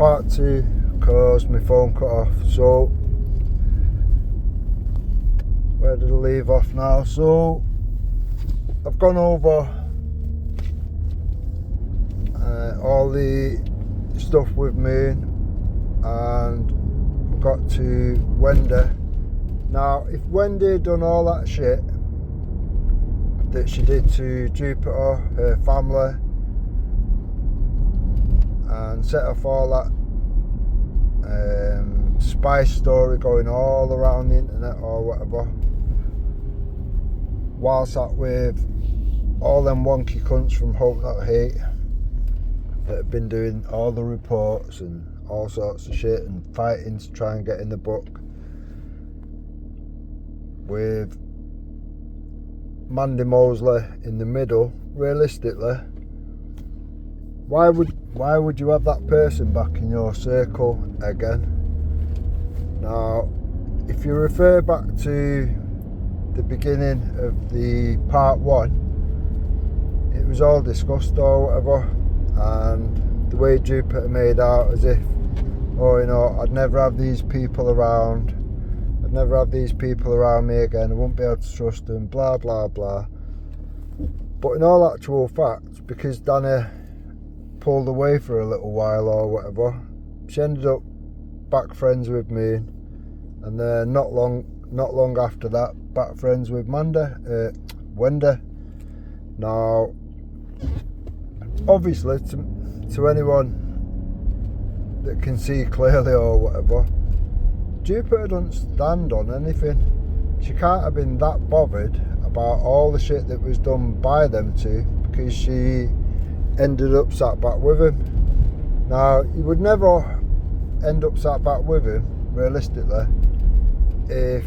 part 2 because my phone cut off. So where did I leave off now? So I've gone over all the stuff with me, and we got to Wendy. Now, if Wendy had done all that shit that she did to Jupiter, her family, and set off all that spy story going all around the internet or whatever, whilst that with all them wonky cunts from Hope Not Hate that have been doing all the reports and all sorts of shit and fighting to try and get in the book, with Mandy Mosley in the middle, realistically, why would you have that person back in your circle again? Now, if you refer back to the beginning of the part 1, it was all discussed or whatever, and the way Jupiter made out as if, oh, you know, I'd never have these people around me again, I won't be able to trust them, blah blah blah. But in all actual fact, because Danny pulled away for a little while or whatever, she ended up back friends with me, and then not long after that, back friends with Wendy. Now, obviously, to anyone that can see clearly or whatever, Jupiter doesn't stand on anything. She can't have been that bothered about all the shit that was done by them two, because she ended up sat back with him. Now, you would never end up sat back with him, realistically, if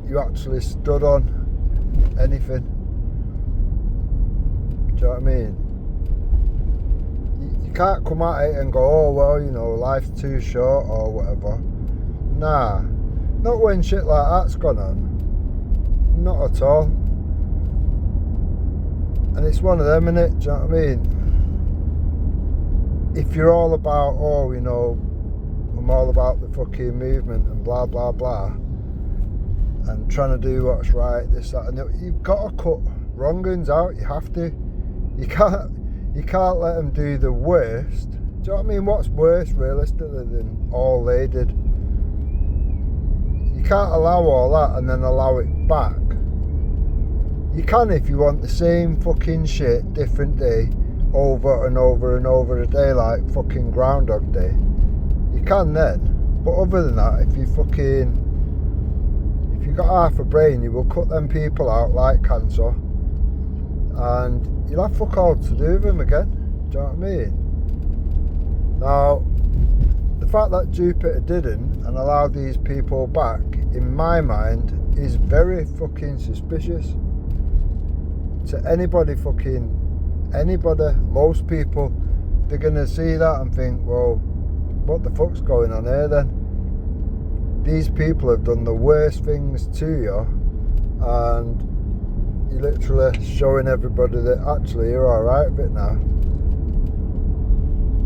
you actually stood on anything. Do you know what I mean? You can't come at it and go, oh, well, you know, life's too short or whatever. Nah, not when shit like that's gone on. Not at all. And it's one of them, innit? Do you know what I mean? If you're all about, oh, you know, I'm all about the fucking movement and blah blah blah, and trying to do what's right, this, that, and you've got to cut wrong uns out. You have to. You can't let them do the worst. Do you know what I mean? What's worse, realistically, than all they did? You can't allow all that and then allow it back. You can if you want the same fucking shit, different day, over and over and over a day, like fucking Groundhog Day. You can then. But other than that, if you got half a brain, you will cut them people out like cancer, and you'll have fuck all to do with them again. Do you know what I mean? Now, the fact that Jupiter didn't and allowed these people back, in my mind, is very fucking suspicious. To anybody, most people, they're gonna see that and think, well, what the fuck's going on here then? These people have done the worst things to you, and you're literally showing everybody that actually you're alright with it now.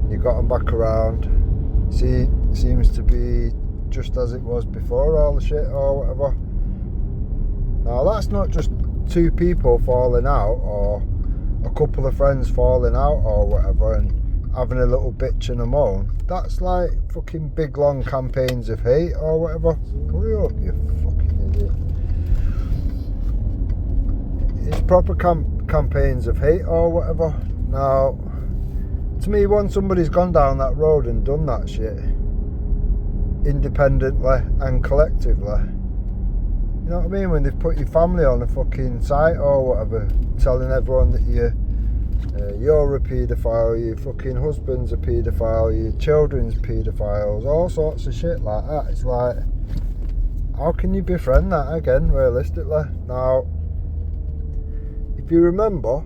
You got them back around. See, seems to be just as it was before, all the shit or whatever. Now, that's not just two people falling out or a couple of friends falling out or whatever and having a little bitch and a moan. That's like fucking big long campaigns of hate or whatever. Hurry up, you fucking idiot. It's proper campaigns of hate or whatever. Now, to me, once somebody's gone down that road and done that shit independently and collectively, you know what I mean, when they've put your family on a fucking site or whatever, telling everyone that you're a paedophile, your fucking husband's a paedophile, your children's paedophiles, all sorts of shit like that. It's like, how can you befriend that again, realistically? Now, if you remember,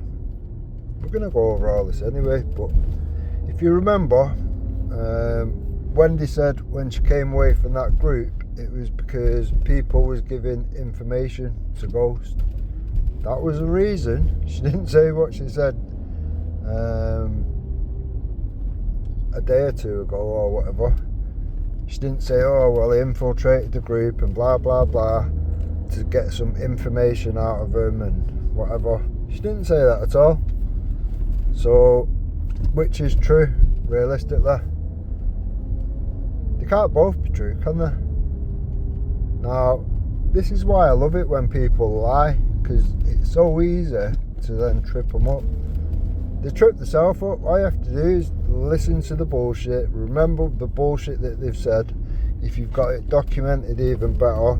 we're going to go over all this anyway, but if you remember, Wendy said when she came away from that group, it was because people was giving information to Ghost. That was the reason. She didn't say what she said. a day or two ago or whatever. She didn't say, oh, well, he infiltrated the group and blah, blah, blah, to get some information out of him and whatever. She didn't say that at all. So, which is true, realistically? They can't both be true, can they? Now, this is why I love it when people lie, because it's so easy to then trip them up. They trip themselves up. All you have to do is listen to the bullshit, remember the bullshit that they've said. If you've got it documented, even better.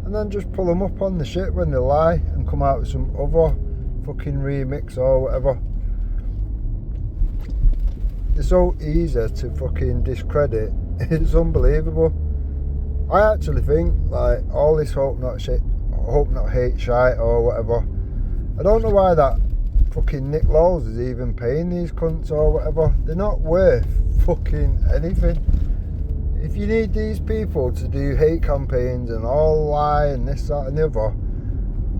And then just pull them up on the shit when they lie and come out with some other fucking remix or whatever. It's so easy to fucking discredit. It's unbelievable. I actually think, like, all this hope not hate shite or whatever, I don't know why that fucking Nick Lowles is even paying these cunts or whatever. They're not worth fucking anything. If you need these people to do hate campaigns and all lie and this, that and the other,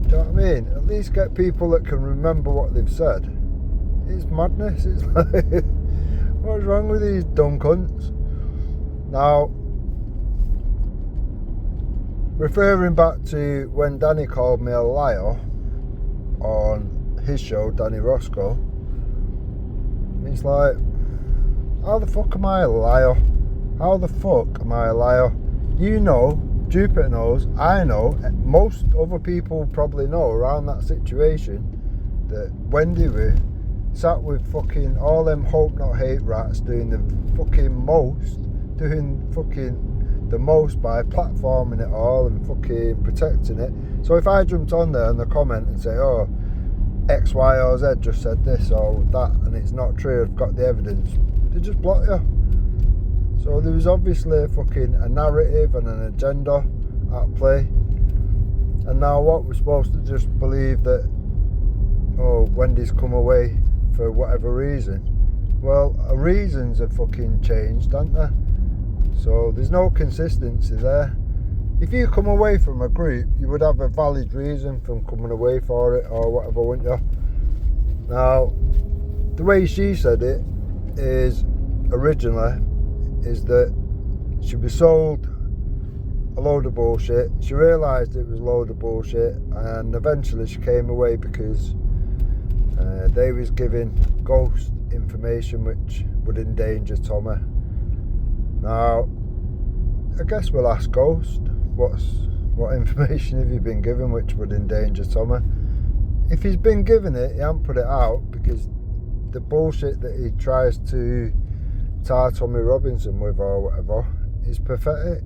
do you know what I mean? At least get people that can remember what they've said. It's madness. It's like, what's wrong with these dumb cunts? Now, referring back to when Danny called me a liar on his show, Danny Roscoe, it's like, how the fuck am I a liar? How the fuck am I a liar? You know, Jupiter knows, I know, most other people probably know around that situation that Wendy were sat with fucking all them hope not hate rats doing the most by platforming it all and fucking protecting it. So if I jumped on there in the comment and say, oh, X, Y or Z just said this or that and it's not true, I've got the evidence, they just block you. So there was obviously a narrative and an agenda at play. And now what, we're supposed to just believe that, oh, Wendy's come away for whatever reason? Well, reasons have fucking changed, haven't they? So there's no consistency there. If you come away from a group, you would have a valid reason from coming away for it or whatever, wouldn't you? Now, the way she said it is originally is that she was sold a load of bullshit. She realised it was a load of bullshit, and eventually she came away because they was giving ghost information which would endanger Tommy. Now, I guess we'll ask Ghost, what information have you been given which would endanger Tommy? If he's been given it, he hasn't put it out, because the bullshit that he tries to tar Tommy Robinson with or whatever is pathetic.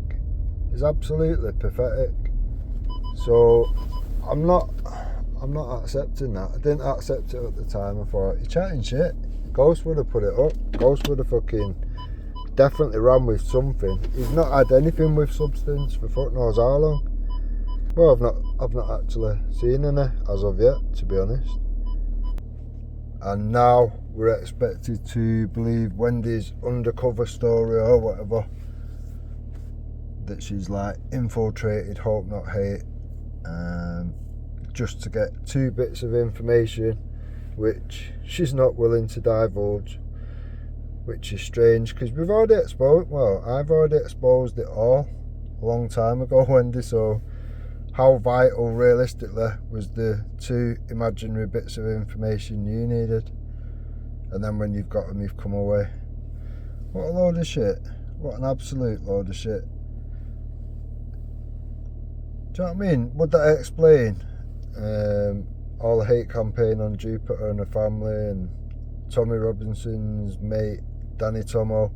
It's absolutely pathetic. So I'm not accepting that. I didn't accept it at the time. I thought, you're chatting shit. Ghost would have put it up. Ghost would have fucking definitely ran with something. He's not had anything with substance for fuck knows how long. Well, I've not actually seen any as of yet, to be honest. And now we're expected to believe Wendy's undercover story or whatever, that she's like infiltrated Hope Not Hate just to get 2 bits of information which she's not willing to divulge, which is strange because I've already exposed it all a long time ago, Wendy. So how vital realistically was the 2 imaginary bits of information you needed? And then when you've got them, you've come away. What a load of shit. What an absolute load of shit. Do you know what I mean? Would that explain all the hate campaign on Jupiter and her family and Tommy Robinson's mate Danny Tomo,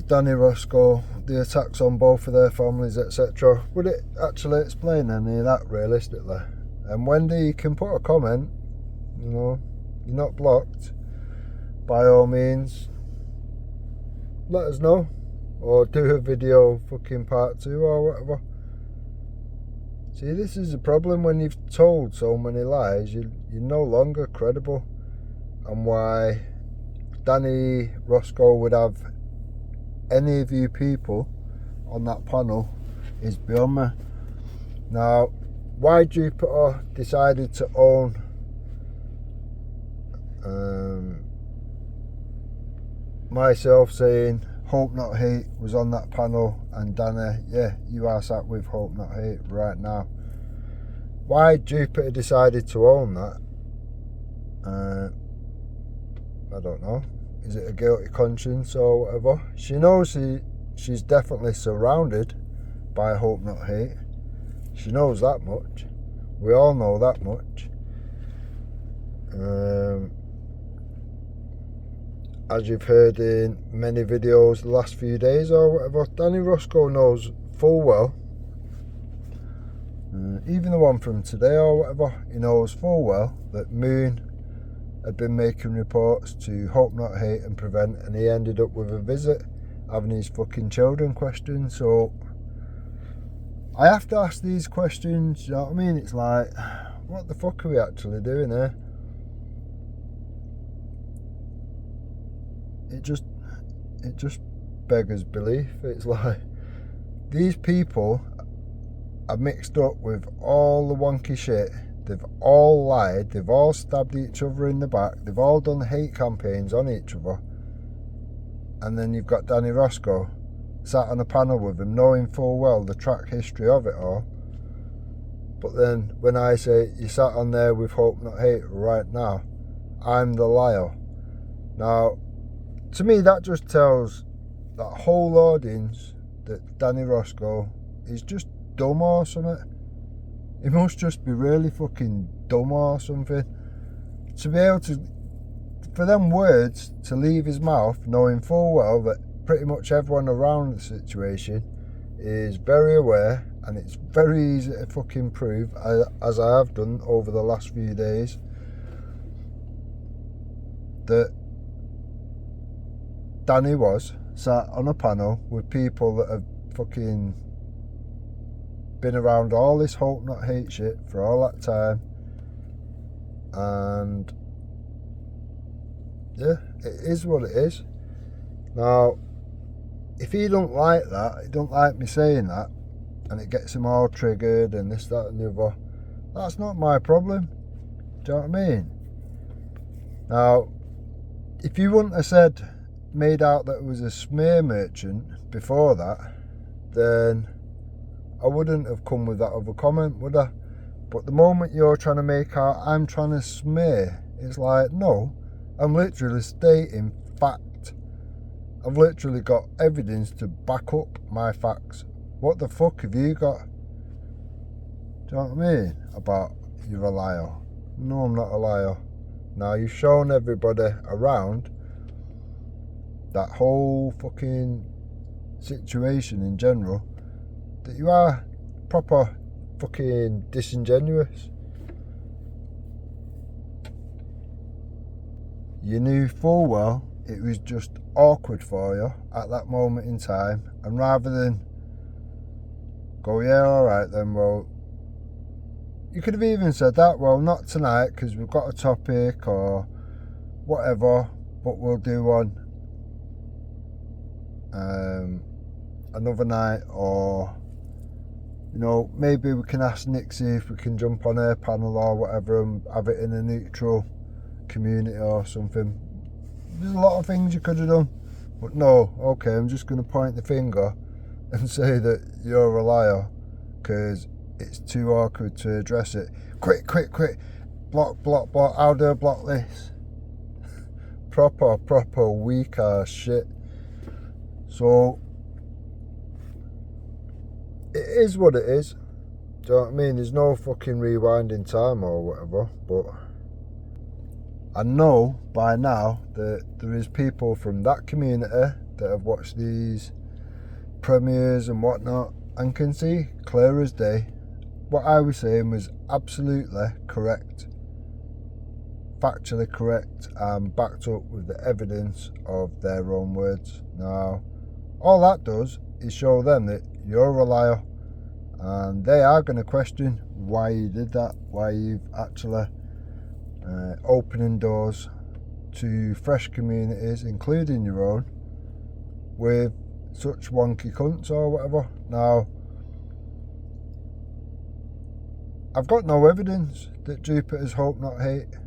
Danny Roscoe, the attacks on both of their families, etc.? Would it actually explain any of that realistically? And Wendy, you can put a comment, you know, you're not blocked. By all means, let us know, or do a video fucking part 2 or whatever. See, this is the problem when you've told so many lies, you're no longer credible. And why Danny Roscoe would have any of you people on that panel is beyond me. Now, why Jupiter decided to own myself saying Hope Not Hate was on that panel, and Danny, yeah, you are sat with Hope Not Hate right now. Why Jupiter decided to own that, I don't know. Is it a guilty conscience or whatever? She knows she's definitely surrounded by Hope Not Hate. She knows that much. We all know that much. As you've heard in many videos the last few days or whatever, Danny Roscoe knows full well, even the one from today or whatever, he knows full well that Moon had been making reports to Hope Not Hate and Prevent, and he ended up with a visit having his fucking children questioned. So I have to ask these questions, you know what I mean? It's like, what the fuck are we actually doing here? It just beggars belief. It's like, these people are mixed up with all the wonky shit. They've all lied, they've all stabbed each other in the back, they've all done hate campaigns on each other. And then you've got Danny Roscoe sat on a panel with him, knowing full well the track history of it all. But then when I say you sat on there with Hope Not Hate right now, I'm the liar. Now, to me that just tells that whole audience that Danny Roscoe is just dumb or something. He must just be really fucking dumb or something. To be able to, for them words to leave his mouth, knowing full well that pretty much everyone around the situation is very aware, and it's very easy to fucking prove, as I have done over the last few days, that Danny was sat on a panel with people that have fucking been around all this Hope Not Hate shit for all that time, and yeah, it is what it is. Now, if he don't like that, he don't like me saying that, and it gets him all triggered and this, that and the other, that's not my problem. Do you know what I mean? Now, if you wouldn't have made out that it was a smear merchant before that, then I wouldn't have come with that other comment, would I? But the moment you're trying to make out I'm trying to smear, it's like, no, I'm literally stating fact. I've literally got evidence to back up my facts. What the fuck have you got? Do you know what I mean? About you're a liar. No, I'm not a liar. Now, you've shown everybody around that whole fucking situation in general that you are proper fucking disingenuous. You knew full well it was just awkward for you at that moment in time, and rather than go, yeah, alright then, well, you could have even said that, well, not tonight because we've got a topic or whatever, but we'll do one another night, or you know, maybe we can ask Nixie if we can jump on her panel or whatever and have it in a neutral community or something. There's a lot of things you could have done, but no, okay, I'm just going to point the finger and say that you're a liar because it's too awkward to address it. Quick, block, how do I block this? proper weak ass shit. So it is what it is. Do you know what I mean? There's no fucking rewinding time or whatever, but I know by now that there is people from that community that have watched these premieres and whatnot and can see clear as day what I was saying was absolutely correct, factually correct, and backed up with the evidence of their own words. Now, all that does is show them that you're a liar, and they are going to question why you did that, why you've actually opening doors to fresh communities, including your own, with such wonky cunts or whatever. Now, I've got no evidence that Jupiter's Hope Not Hate.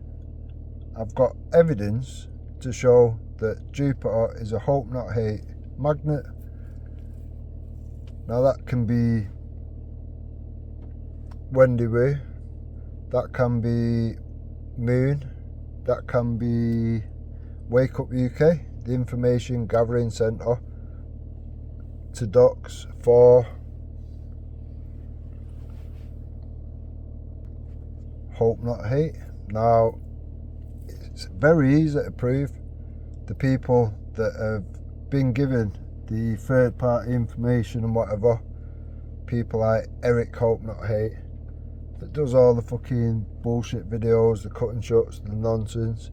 I've got evidence to show that Jupiter is a hope not hate magnet. Now that can be Wendy Wu, that can be Moon, that can be Wake Up UK, the information gathering centre to docs for hope not hate. Now it's very easy to prove. The people that have been given the third party information and whatever, people like Eric Hope Not Hate, that does all the fucking bullshit videos, the cut and shuts, the nonsense,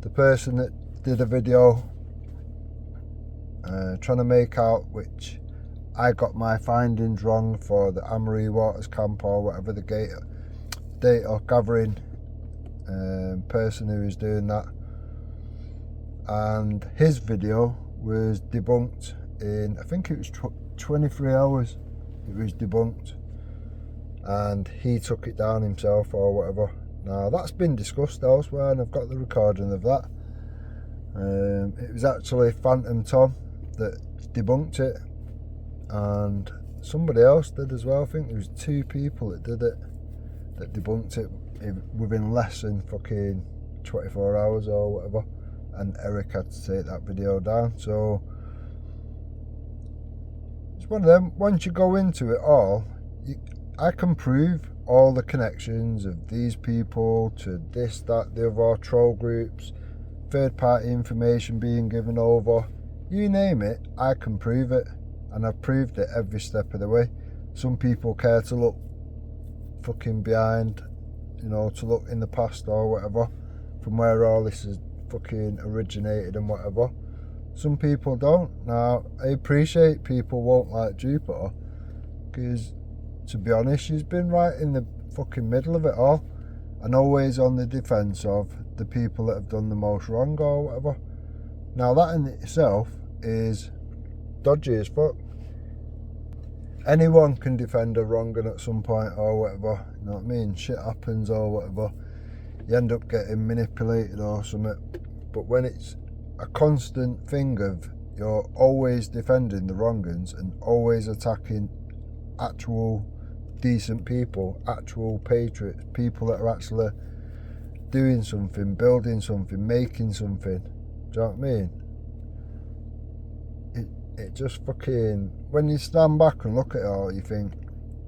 the person that did a video trying to make out which I got my findings wrong for the Amory Waters camp or whatever, the data gathering person who was doing that, and his video was debunked in, I think it was 23 hours it was debunked, and he took it down himself or whatever. Now that's been discussed elsewhere and I've got the recording of that. It was actually Phantom Tom that debunked it, and somebody else did as well. I think there was 2 people that did it, that debunked it within less than fucking 24 hours or whatever, and Eric had to take that video down. So it's one of them, once you go into it all, I can prove all the connections of these people to this, that, the other, troll groups, third party information being given over, you name it, I can prove it, and I've proved it every step of the way. Some people care to look fucking behind, you know, to look in the past or whatever, from where all this is fucking originated and whatever. Some people don't. Now I appreciate people won't like Jupiter, because to be honest, she's been right in the fucking middle of it all, and always on the defence of the people that have done the most wrong or whatever. Now that in itself is dodgy as fuck. Anyone can defend a wronging at some point or whatever, you know what I mean? Shit happens or whatever, you end up getting manipulated or something. But when it's a constant thing of you're always defending the wrongings and always attacking actual decent people, actual patriots, people that are actually doing something, building something, making something, do you know what I mean? It just fucking, when you stand back and look at it all, you think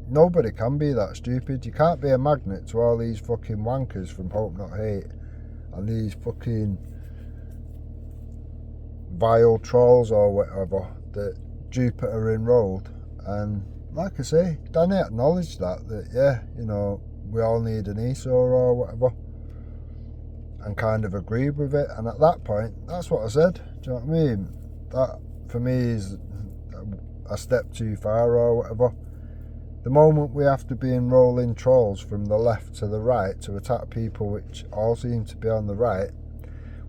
nobody can be that stupid. You can't be a magnet to all these fucking wankers from Hope Not Hate and these fucking vile trolls or whatever that Jupiter enrolled. And like I say, Danny acknowledged that yeah, you know, we all need an ESO or whatever, and kind of agreed with it. And at that point, that's what I said, do you know what I mean? That for me is a step too far or whatever. The moment we have to be enrolling trolls from the left to the right to attack people which all seem to be on the right,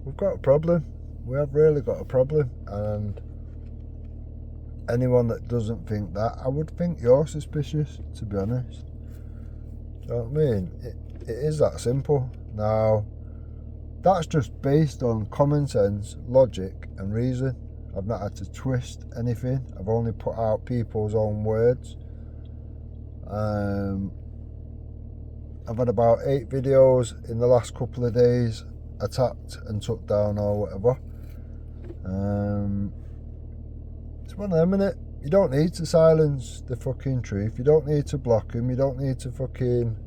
we've got a problem. We have really got a problem. And anyone that doesn't think that, I would think you're suspicious, to be honest. Do you know what I mean? It is that simple. Now, that's just based on common sense, logic and reason. I've not had to twist anything. I've only put out people's own words. I've had about 8 videos in the last couple of days attacked and took down or whatever. It's one of them, innit? You don't need to silence the fucking truth. You don't need to block them. You don't need to fucking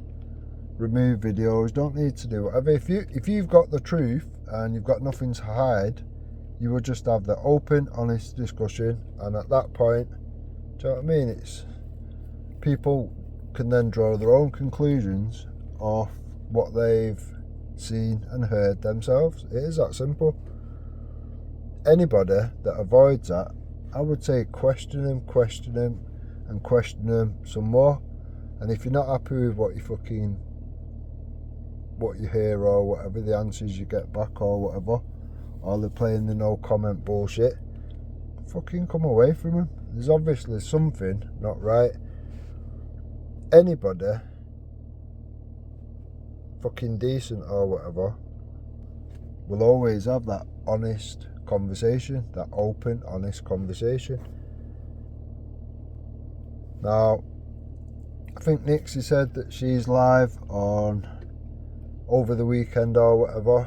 remove videos. You don't need to do whatever. If you've got the truth and you've got nothing to hide, you would just have the open, honest discussion, and at that point, do you know what I mean? It's people can then draw their own conclusions off what they've seen and heard themselves. It is that simple. Anybody that avoids that, I would say question them, and question them some more. And if you're not happy with what you hear or whatever, the answers you get back or whatever, or they're playing the no comment bullshit, fucking come away from them. There's obviously something not right. Anybody fucking decent or whatever will always have that honest conversation, that open, honest conversation. Now, I think Nixie said that she's live on over the weekend or whatever.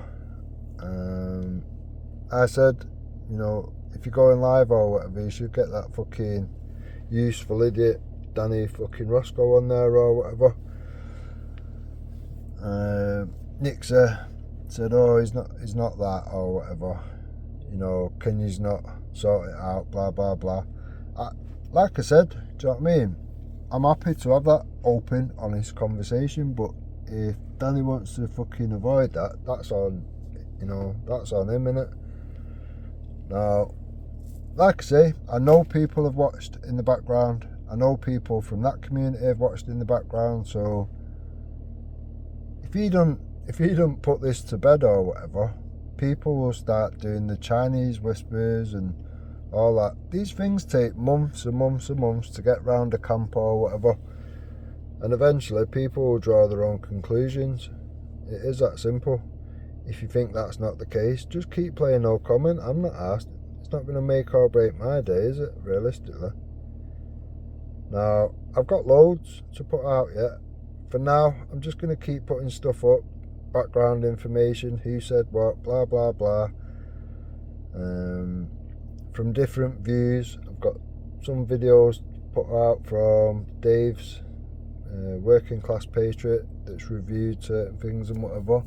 I said, you know, if you're going live or whatever, you should get that fucking useful idiot Danny fucking Roscoe on there or whatever. Nixie said, oh, he's not that or whatever. You know, can you not sort it out, blah, blah, blah. Like I said, do you know what I mean? I'm happy to have that open, honest conversation, but if Danny wants to fucking avoid that, that's on, you know, that's on him, innit? Now, like I say, I know people have watched in the background. I know people from that community have watched in the background, so if you don't put this to bed or whatever, people will start doing the Chinese whispers and all that. These things take months and months and months to get round a camp or whatever, and eventually people will draw their own conclusions. It is that simple. If you think that's not the case, just keep playing no comment. I'm not asked. It's not going to make or break my day, is it, realistically? Now, I've got loads to put out yet. For now, I'm just going to keep putting stuff up, background information, who said what, blah, blah, blah. From different views. I've got some videos put out from Dave's Working Class Patriot that's reviewed certain things and whatever.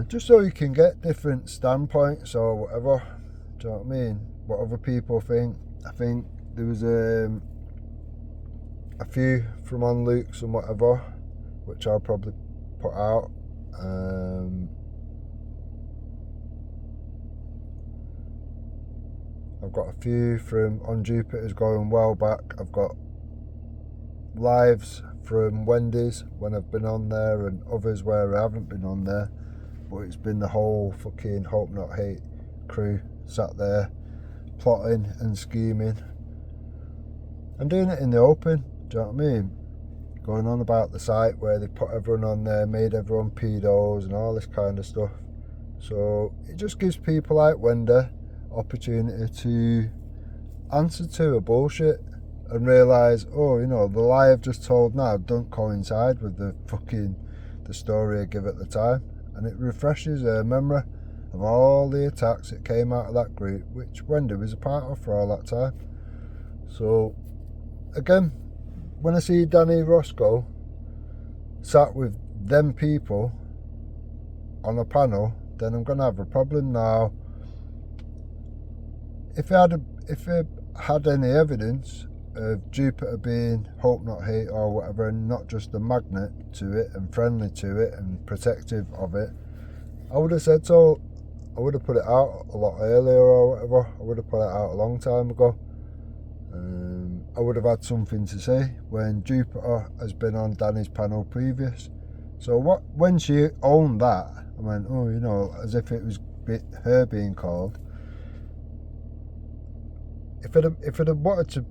Just so you can get different standpoints or whatever. Do you know what I mean? What other people think. I think there was a few from on Luke's and whatever, which I'll probably put out. I've got a few from on Jupiter's going well back. I've got lives from Wendy's when I've been on there, and others where I haven't been on there, but it's been the whole fucking Hope Not Hate crew sat there plotting and scheming and doing it in the open. Do you know what I mean? Going on about the site where they put everyone on there, made everyone pedos and all this kind of stuff. So it just gives people like Wendy opportunity to answer to a bullshit and realise, oh, you know, the lie I've just told now don't coincide with the story I give at the time, and it refreshes her memory of all the attacks that came out of that group, which Wendy was a part of for all that time. So again, when I see Danny Roscoe sat with them people on a panel, then I'm gonna have a problem. Now, if it had any evidence of Jupiter being Hope Not Hate or whatever, and not just a magnet to it and friendly to it and protective of it, I would have said so. I would have put it out a lot earlier or whatever. I would have put it out a long time ago. I would have had something to say when Jupiter has been on Danny's panel previous. So when she owned that, I went, oh, you know, as if it was her being called. If it had wanted to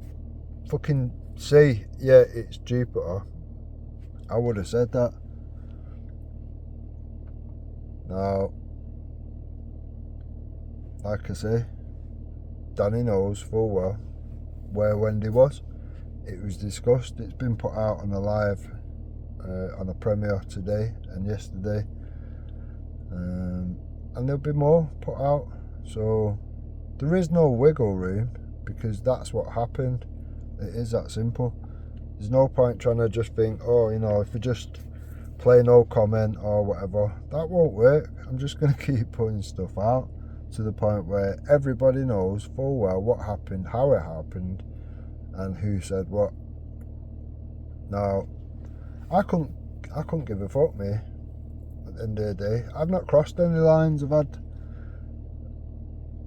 fucking say, yeah, it's Jupiter, I would have said that. Now, like I say, Danny knows full well where Wendy was. It was discussed. It's been put out on a live, on a premiere today and yesterday, and there'll be more put out. So there is no wiggle room, because that's what happened. It is that simple. There's no point trying to just think, oh, you know, if we just play no comment or whatever, that won't work. I'm just going to keep putting stuff out to the point where everybody knows full well what happened, how it happened, and who said what. Now, I couldn't give a fuck, me, at the end of the day. I've not crossed any lines. I've had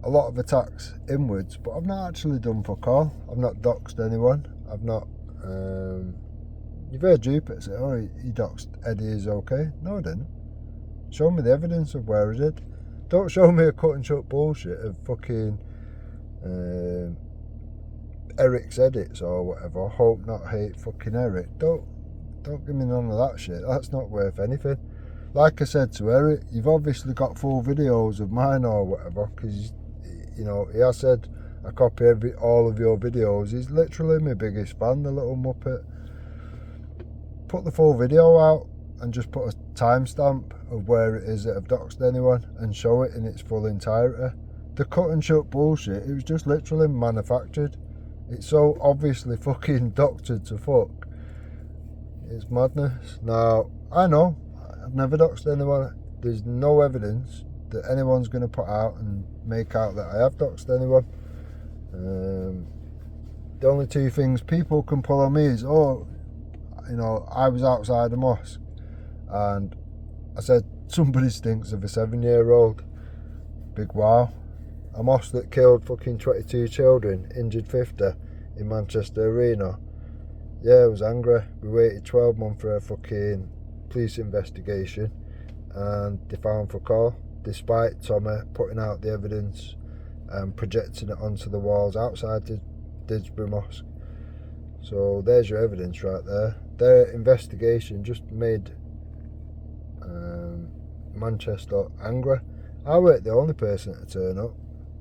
a lot of attacks inwards, but I've not actually done fuck all. I've not doxed anyone. I've not you've heard Jupiter say, oh, he doxed Eddie, is okay. No, I didn't. Show me the evidence of where I did. Don't show me a cut and shut bullshit of fucking Eric's edits or whatever. Hope Not Hate fucking Eric. Don't give me none of that shit. That's not worth anything. like I said to Eric, you've obviously got full videos of mine or whatever, because, you know, he has said I copy all of your videos. He's literally my biggest fan, the little muppet. Put the full video out and just put a timestamp of where it is that I've doxed anyone and show it in its full entirety. The cut and shut bullshit, it was just literally manufactured. It's so obviously fucking doctored to fuck. It's madness. Now, I know, I've never doxed anyone. There's no evidence that anyone's going to put out and make out that I have doxed anyone. The only two things people can pull on me is, oh, you know, I was outside a mosque and I said somebody stinks of a 7-year-old. Big wow. A mosque that killed fucking 22 children, injured 50 in Manchester Arena. Yeah, I was angry. We waited 12 months for a fucking police investigation and they found fuck all, despite Tommy putting out the evidence and projecting it onto the walls outside the Didsbury Mosque. So there's your evidence right there. Their investigation just made Manchester angry. I weren't the only person to turn up.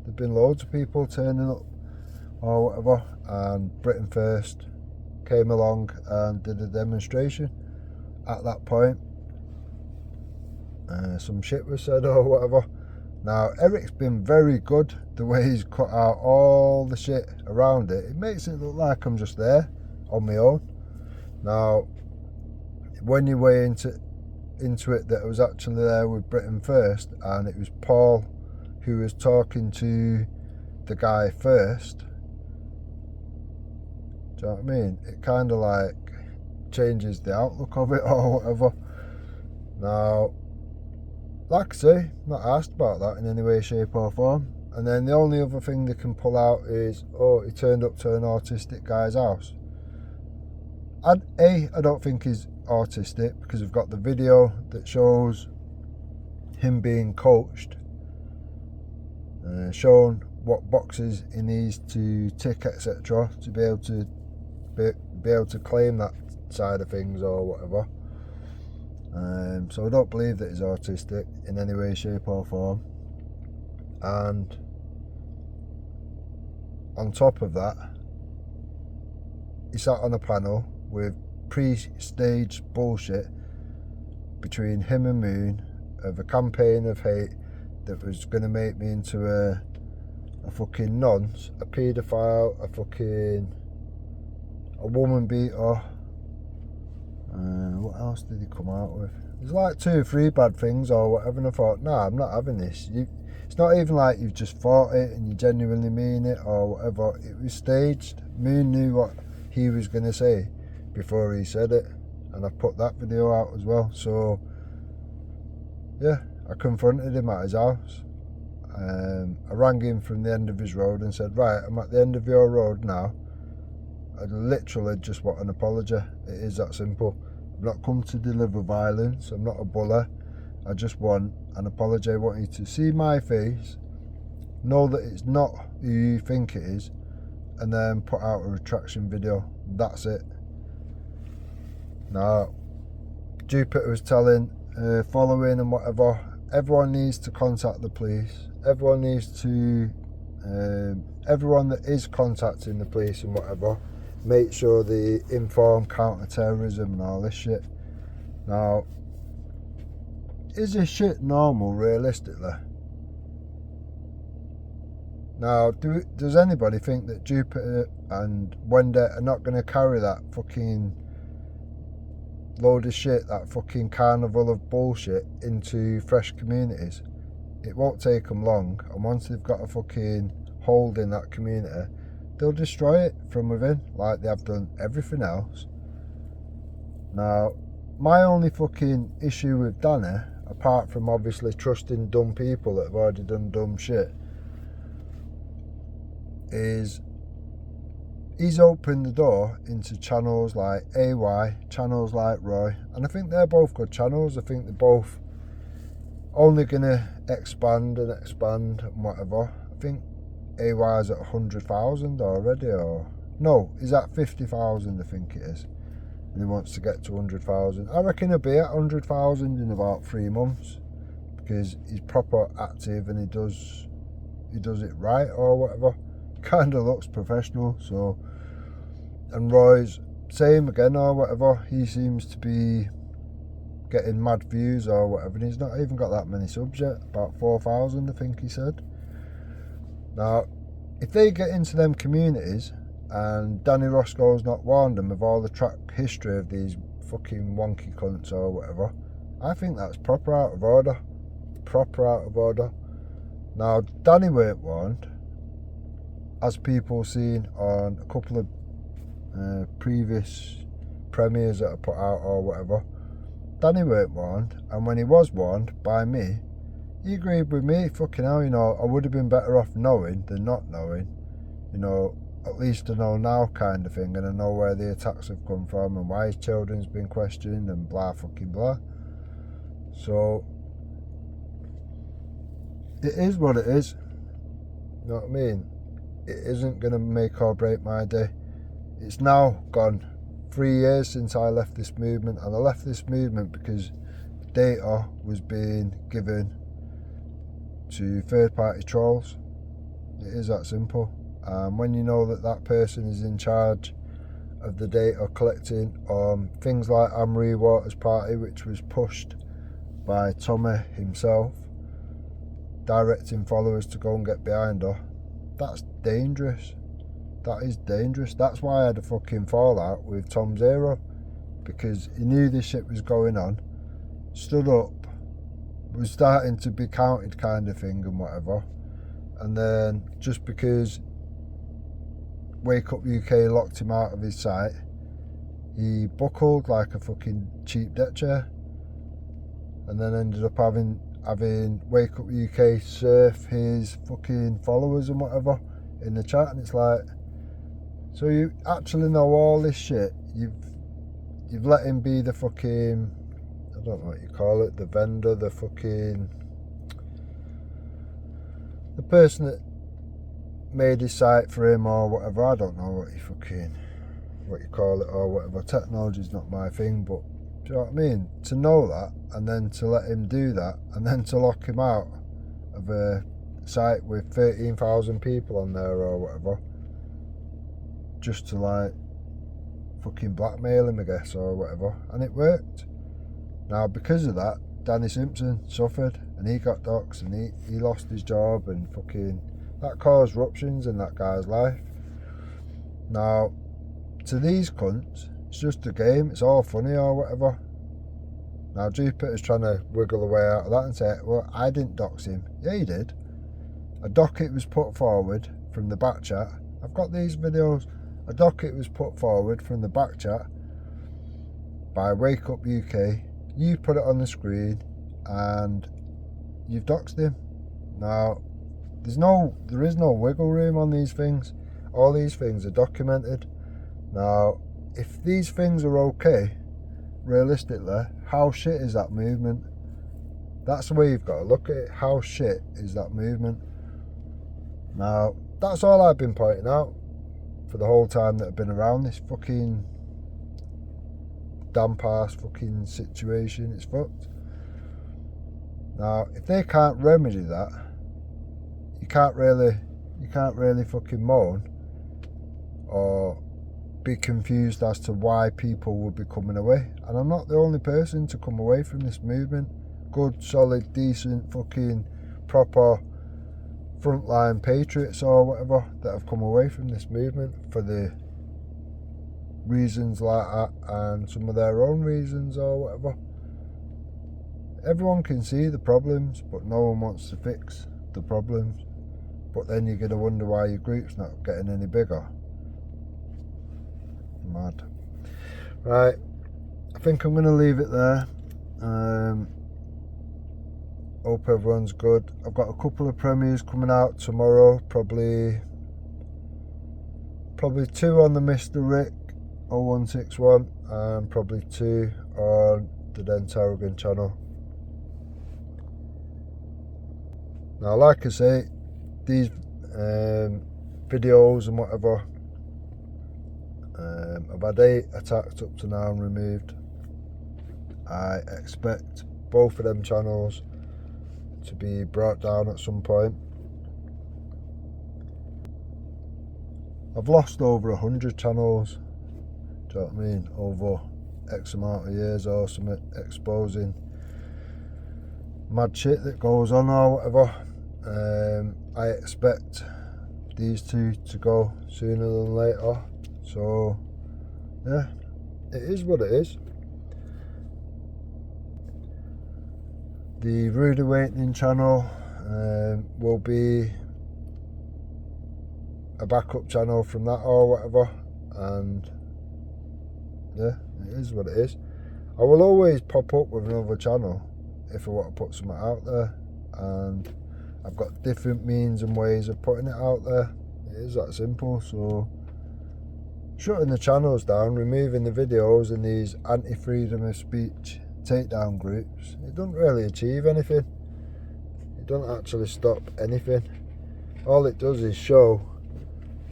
There've been loads of people turning up or whatever, and Britain First came along and did a demonstration at that point. Some shit was said or whatever. Now, Eric's been very good the way he's cut out all the shit around it. It makes it look like I'm just there on my own. Now, when you weigh into it that I was actually there with Britain First and it was Paul who was talking to the guy first, do you know what I mean? It kind of like changes the outlook of it or whatever. Now, like I say, not asked about that in any way, shape or form. And then the only other thing they can pull out is, oh, he turned up to an autistic guy's house. I don't think he's autistic because we've got the video that shows him being coached, shown what boxes he needs to tick, etc., to be able to claim that side of things or whatever. So I don't believe that he's autistic in any way, shape or form. And on top of that, he sat on a panel with pre-staged bullshit between him and Moon of a campaign of hate that was going to make me into a fucking nonce, a paedophile, a woman beater. What else did he come out with? There's like 2 or 3 bad things or whatever, and I thought, nah, I'm not having this. It's not even like you've just thought it and you genuinely mean it or whatever. It was staged. Moon knew what he was going to say before he said it, and I put that video out as well. So yeah, I confronted him at his house. I rang him from the end of his road and said, right, I'm at the end of your road now. I literally just want an apology. It is that simple. I've not come to deliver violence. I'm not a bully. I just want an apology. I want you to see my face, know that it's not who you think it is, and then put out a retraction video. That's it. Now, Jupiter was telling, following and whatever, everyone needs to contact the police. Everyone needs to, everyone that is contacting the police and whatever, make sure they inform counter-terrorism and all this shit. Now, is this shit normal realistically? Now, does anybody think that Jupiter and Wendy are not going to carry that fucking load of shit, that fucking carnival of bullshit into fresh communities? It won't take them long, and once they've got a fucking hold in that community, they'll destroy it from within, like they have done everything else. Now, my only fucking issue with Danny, apart from obviously trusting dumb people that have already done dumb shit, is he's opened the door into channels like AY, channels like Roy, and I think they're both good channels. I think they're both only going to expand and whatever. I think AY is at 100,000 already, or no, he's at 50,000, I think it is. and he wants to get to 100,000. I reckon he'll be at 100,000 in about 3 months, because he's proper active and he does it right or whatever. Kind of looks professional. So, and Roy's same again or whatever. He seems to be getting mad views or whatever, and he's not even got that many subs yet. About 4,000, I think he said. Now, if they get into them communities and Danny Roscoe's not warned them of all the track history of these fucking wonky cunts or whatever, I think that's proper out of order. Proper out of order. Now, Danny weren't warned, as people seen on a couple of previous premieres that I put out or whatever. Danny weren't warned, and when he was warned by me, he agreed with me. Fucking hell, you know, I would have been better off knowing than not knowing. You know, at least I know now, kind of thing, and I know where the attacks have come from and why his children's been questioned and blah fucking blah. So it is what it is. You know what I mean? It isn't going to make or break my day. It's now gone 3 years since I left this movement, and I left this movement because data was being given to third-party trolls. It is that simple. When you know that that person is in charge of the data collecting on things like Anne-Marie Waters' party, which was pushed by Tommy himself, directing followers to go and get behind her, that's dangerous. That is dangerous. That's why I had a fucking fallout with Tom Zero, because he knew this shit was going on, stood up, was starting to be counted kind of thing and whatever, and then just because Wake Up UK locked him out of his site, he buckled like a fucking cheap deck chair, and then ended up having Wake Up UK surf his fucking followers and whatever in the chat. And it's like, so you actually know all this shit, you've let him be the fucking, I don't know what you call it, the vendor, the fucking, the person that made his site for him or whatever. I don't know what you call it or whatever. Technology's not my thing, but do you know what I mean? To know that, and then to let him do that, and then to lock him out of a site with 13,000 people on there or whatever, just to like fucking blackmail him, I guess, or whatever. And it worked. Now, because of that, Danny Simpson suffered, and he got doxxed, and he lost his job, and fucking that caused ruptions in that guy's life. Now, to these cunts, it's just a game, it's all funny or whatever. Now, Jupiter's trying to wiggle away out of that and say, well, I didn't dox him. Yeah, you did. A docket was put forward from the back chat. I've got these videos. A docket was put forward from the back chat by Wake Up UK. You put it on the screen and you've doxed him. Now, there is no wiggle room on these things. All these things are documented. Now, if these things are okay, realistically, how shit is that movement? That's the way you've got to look at it. How shit is that movement? Now, that's all I've been pointing out for the whole time that I've been around this fucking damp ass fucking situation. It's fucked. Now, if they can't remedy that, you can't really fucking moan or be confused as to why people will be coming away. And I'm not the only person to come away from this movement. Good, solid, decent, fucking proper frontline patriots or whatever that have come away from this movement for the reasons like that and some of their own reasons or whatever. Everyone can see the problems, but no one wants to fix the problems. But then you're going to wonder why your group's not getting any bigger. Mad. Right, I think I'm going to leave it there. Hope everyone's good. I've got a couple of premieres coming out tomorrow, probably 2 on the Mr. Rick 0161 and probably 2 on the Den Tarragon channel. Now, like I say, these videos and whatever, I've had 8 attacks up to now and removed. I expect both of them channels to be brought down at some point. I've lost over 100 channels, do you know what I mean, over X amount of years or something, exposing mad shit that goes on or whatever. I expect these two to go sooner than later, so yeah, it is what it is. The Rude Awakening channel will be a backup channel from that or whatever, and yeah, it is what it is. I will always pop up with another channel if I want to put something out there, and I've got different means and ways of putting it out there. It is that simple. So shutting the channels down, removing the videos in these anti-freedom of speech takedown groups, it doesn't really achieve anything. It doesn't actually stop anything. All it does is show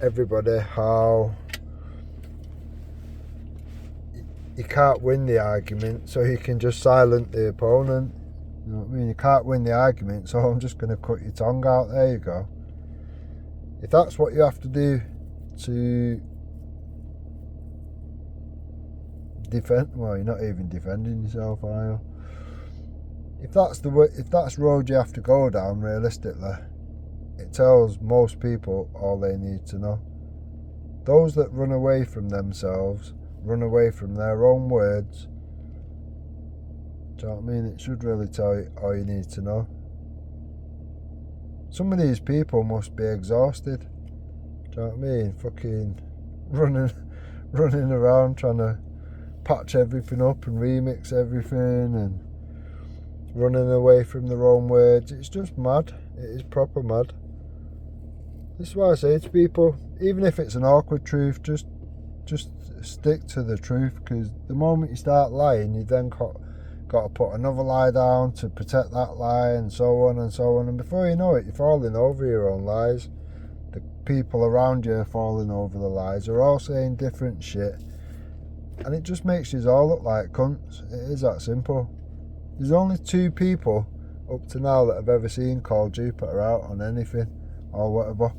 everybody how you can't win the argument, so you can just silence the opponent. You know what I mean? You can't win the argument, so I'm just going to cut your tongue out. There you go. If that's what you have to do to defend, well, you're not even defending yourself, are you? If that's the way, if that's road you have to go down, realistically, it tells most people all they need to know. Those that run away from themselves, run away from their own words, do you know what I mean? It should really tell you all you need to know. Some of these people must be exhausted. Do you know what I mean? Fucking running around trying to patch everything up and remix everything and running away from their own words. It's just mad. It is proper mad. This is why I say to people, even if it's an awkward truth, just stick to the truth, because the moment you start lying, you then got to put another lie down to protect that lie, and so on and so on, and before you know it, you're falling over your own lies. The people around you are falling over the lies. They're all saying different shit, and it just makes you all look like cunts. It is that simple. There's only 2 people up to now that I've ever seen call Jupiter out on anything or whatever.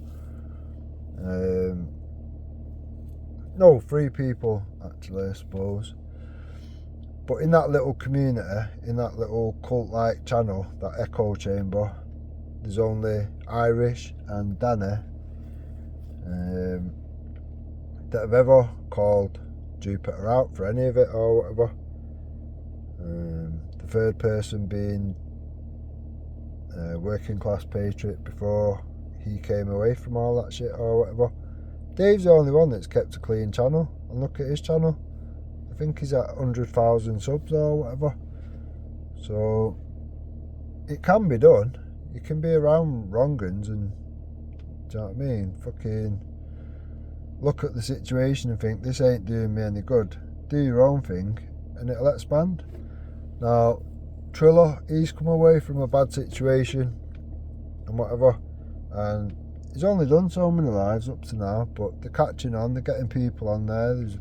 No, 3 people actually, I suppose. But in that little community, in that little cult-like channel, that echo chamber, there's only Irish and Danny that have ever called Jupiter out for any of it or whatever. The third person being Working Class Patriot before he came away from all that shit or whatever. Dave's the only one that's kept a clean channel, and look at his channel. I think he's at 100,000 subs or whatever. So it can be done. You can be around wrong-uns and, do you know what I mean? Fucking look at the situation and think, this ain't doing me any good. Do your own thing and it'll expand. Now, Triller, he's come away from a bad situation and whatever, and he's only done so many lives up to now, but they're catching on, they're getting people on there. There's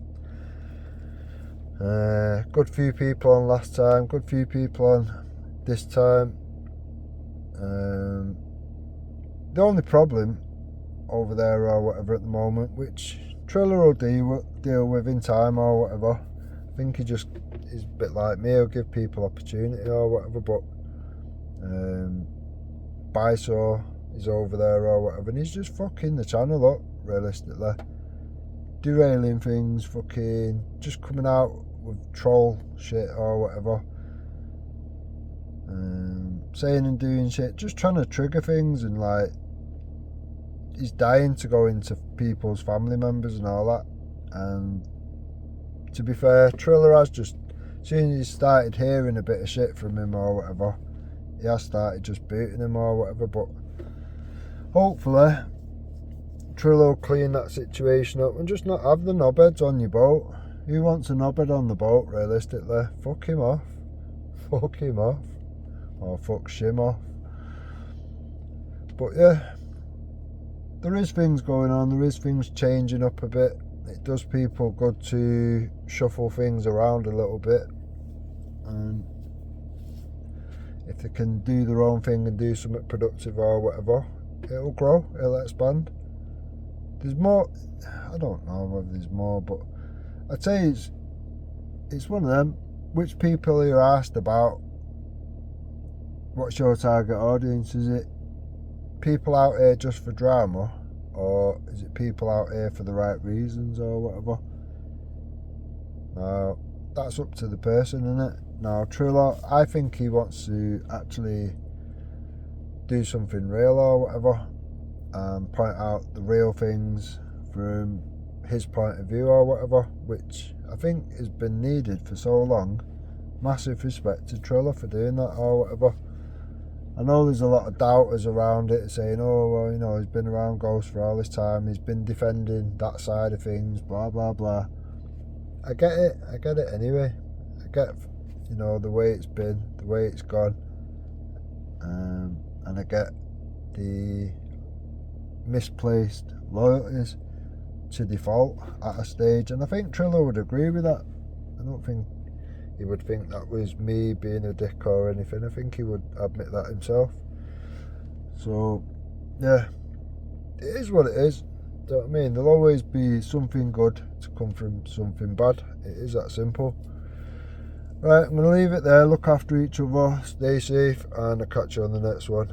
good few people on last time, good few people on this time. The only problem over there or whatever at the moment, which Triller will deal with in time or whatever, I think he just is a bit like me, he'll give people opportunity or whatever, but Bisaw is over there or whatever, and he's just fucking the channel up, realistically. Derailing things, fucking just coming out with troll shit or whatever. Saying and doing shit, just trying to trigger things, and like, he's dying to go into people's family members and all that. And to be fair, Triller has just, as soon as he started hearing a bit of shit from him or whatever, he has started just booting him or whatever. But hopefully Triller will clean that situation up and just not have the knobheads on your boat. Who wants a knobhead on the boat, realistically? Fuck him off. Fuck him off. Or fuck Shim off. But yeah, there is things going on, there is things changing up a bit. it does people good to shuffle things around a little bit, and if they can do their own thing and do something productive or whatever, it'll grow, it'll expand. There's more, I don't know whether there's more, but I'd say it's one of them. Which people you're asked about, what's your target audience? Is it people out here just for drama, or is it people out here for the right reasons or whatever? Now, that's up to the person, isn't it? Now, Trillo, I think he wants to actually do something real or whatever, and point out the real things from his point of view or whatever, which I think has been needed for so long. Massive respect to Trillo for doing that or whatever. I know there's a lot of doubters around it saying, oh, well, you know, he's been around Ghost for all this time, he's been defending that side of things, blah, blah, blah. I get it anyway. I get, you know, the way it's been, the way it's gone. And I get the misplaced loyalties to default at a stage, and I think Trillo would agree with that. I don't think he would think that was me being a dick or anything. I think he would admit that himself. So, yeah, it is what it is. Do you know what I mean? There'll always be something good to come from something bad. It is that simple. Right, I'm going to leave it there. Look after each other, stay safe, and I'll catch you on the next one.